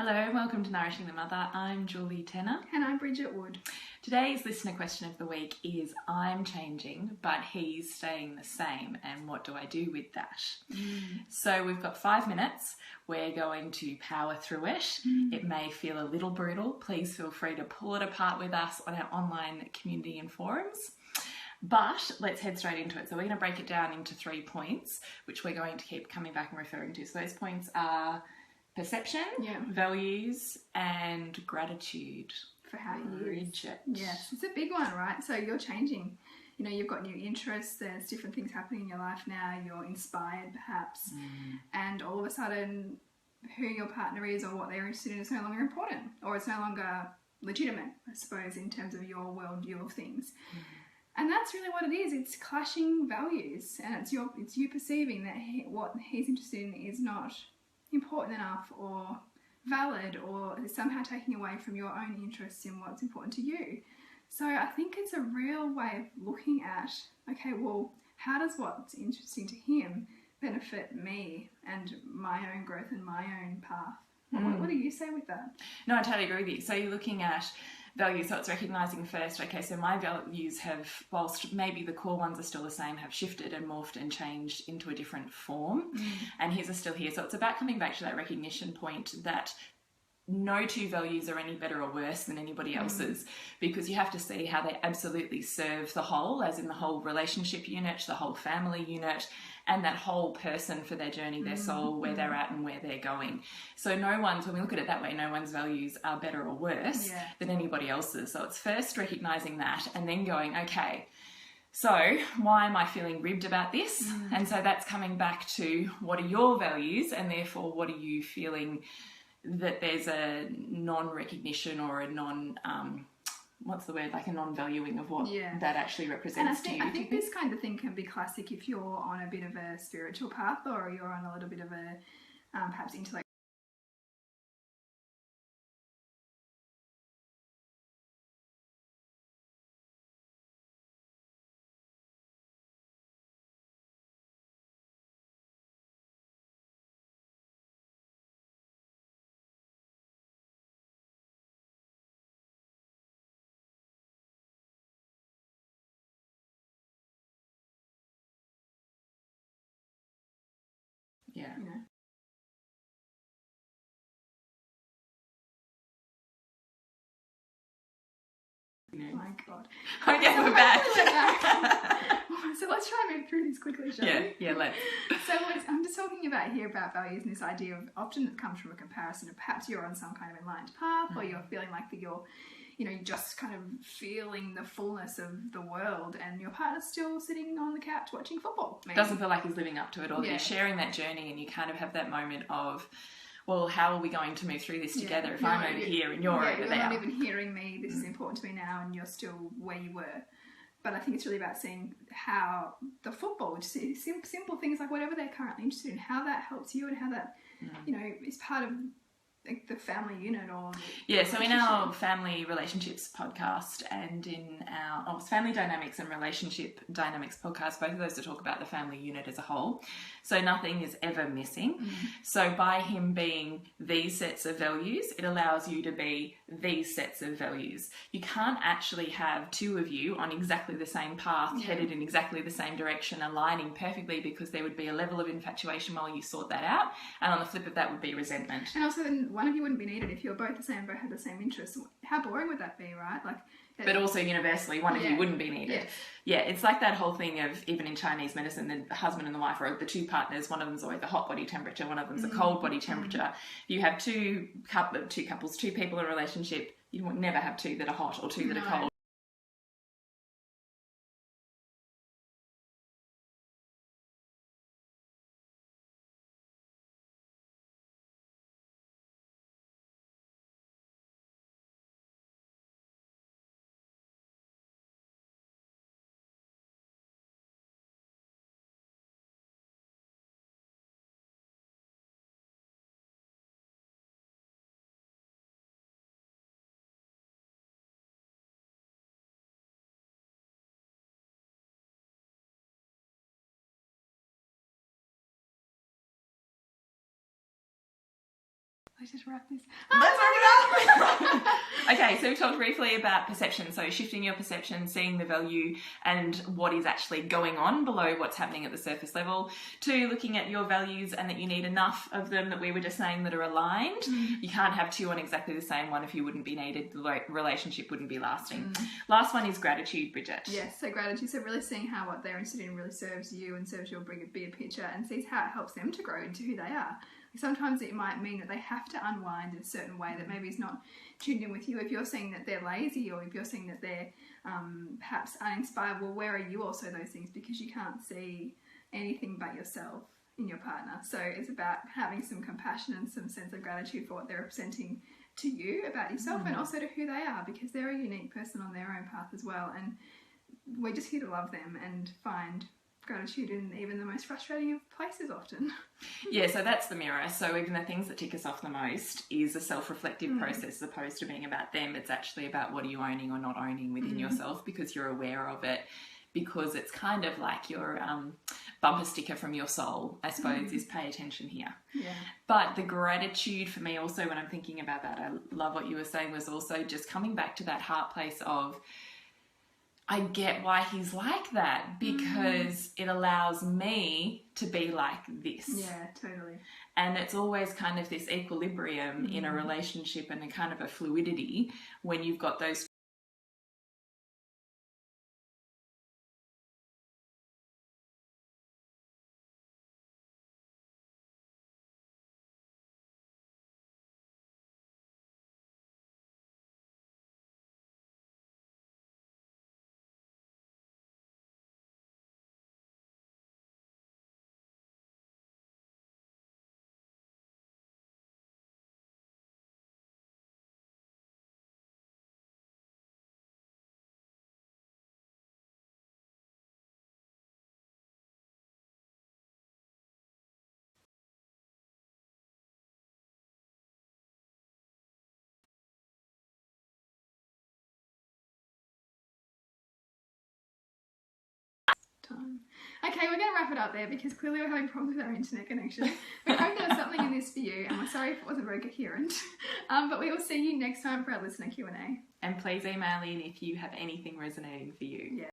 Hello, welcome to Nourishing the Mother. I'm Julie Tenner. And I'm Bridget Wood. Today's listener question of the week is, I'm changing, but he's staying the same, and what do I do with that? So we've got 5 minutes. We're going to power through it. It may feel a little brutal. Please feel free to pull it apart with us on our online community and forums. But let's head straight into it. So we're going to break it down into 3 points, which we're going to keep coming back and referring to. So those points are perception, values, and gratitude. For how he is. Bridget. Yes, it's a big one, right? So you're changing. You know, you've got new interests, there's different things happening in your life now, you're inspired perhaps, and all of a sudden who your partner is or what they're interested in is no longer important, or it's no longer legitimate, I suppose, in terms of your worldview of things. And that's really what it is. It's clashing values, and it's you perceiving that what he's interested in is not important enough or valid, or somehow taking away from your own interests in what's important to you. So I think it's a real way of looking at, okay, well, how does what's interesting to him benefit me and my own growth and my own path? What do you say with that? No, I totally agree with you. So you're looking at values, so it's recognising first, okay, so my values have, whilst maybe the core ones are still the same, have shifted and morphed and changed into a different form, and his are still here. So it's about coming back to that recognition point that no two values are any better or worse than anybody else's, because you have to see how they absolutely serve the whole, as in the whole relationship unit, the whole family unit, and that whole person for their journey, their soul, where they're at and where they're going. So no one's, when we look at it that way, no one's values are better or worse than anybody else's. So it's first recognising that and then going, okay, so why am I feeling ribbed about this? And so that's coming back to, what are your values, and therefore what are you feeling that there's a non-recognition or a like a non-valuing of what that actually represents to you. I think this kind of thing can be classic if you're on a bit of a spiritual path, or you're on a little bit of a perhaps intellectual. Yeah. You know. Oh my God. Okay, we're back. So let's try and move through this quickly, shall we? Yeah, let's. So I'm just talking about here about values, and this idea of often it comes from a comparison of perhaps you're on some kind of enlightened path, or you're feeling like that you're just kind of feeling the fullness of the world, and your partner's still sitting on the couch watching football. Maybe. Doesn't feel like he's living up to it, or that you're sharing that journey, and you kind of have that moment of, well, how are we going to move through this together if I'm over here and you're over there? You're not even hearing me, this is important to me now, and you're still where you were. But I think it's really about seeing how the football, just simple things like whatever they're currently interested in, how that helps you, and how that, is part of the family unit, or so in our family relationships podcast and in our family dynamics and relationship dynamics podcast, both of those to talk about the family unit as a whole, so nothing is ever missing. So by him being these sets of values, it allows you to be these sets of values. You can't actually have two of you on exactly the same path, headed in exactly the same direction, aligning perfectly, because there would be a level of infatuation while you sort that out, and on the flip of that would be resentment. And also then one of you wouldn't be needed if you're both the same, both had the same interests. How boring would that be, right? But also universally, one of you wouldn't be needed. Yeah, it's like that whole thing of, even in Chinese medicine, the husband and the wife, or the two partners, one of them's always the hot body temperature, one of them's a cold body temperature. You have two couples, two people in a relationship, you would never have two that are hot or two that are cold. Let's just wrap this. Let's wrap it up. Okay, so we talked briefly about perception. So shifting your perception, seeing the value and what is actually going on below what's happening at the surface level. 2, looking at your values and that you need enough of them that we were just saying that are aligned. You can't have 2 on exactly the same one. If you wouldn't be needed, the relationship wouldn't be lasting. Last one is gratitude, Bridget. Yes, so gratitude. So really seeing how what they're interested in really serves you and serves your bigger picture, and sees how it helps them to grow into who they are. Sometimes it might mean that they have to unwind in a certain way that maybe is not tuned in with you. If you're seeing that they're lazy, or if you're seeing that they're perhaps uninspired, well, where are you also those things? Because you can't see anything but yourself in your partner. So it's about having some compassion and some sense of gratitude for what they're representing to you about yourself, and also to who they are, because they're a unique person on their own path as well. And we're just here to love them and find gratitude in even the most frustrating of places often. Yeah, so that's the mirror. So even the things that tick us off the most is a self-reflective process, as opposed to being about them. It's actually about what are you owning or not owning within yourself, because you're aware of it, because it's kind of like your bumper sticker from your soul, I suppose, is pay attention here. Yeah. But the gratitude for me also, when I'm thinking about that, I love what you were saying, was also just coming back to that heart place of, I get why he's like that, because it allows me to be like this. Yeah, totally. And it's always kind of this equilibrium in a relationship, and a kind of a fluidity when you've got those time. Okay, we're going to wrap it up there, because clearly we're having problems with our internet connection. We hope there was something in this for you, and we're sorry if it wasn't very coherent. But we will see you next time for our listener Q&A. And please email in if you have anything resonating for you. Yeah.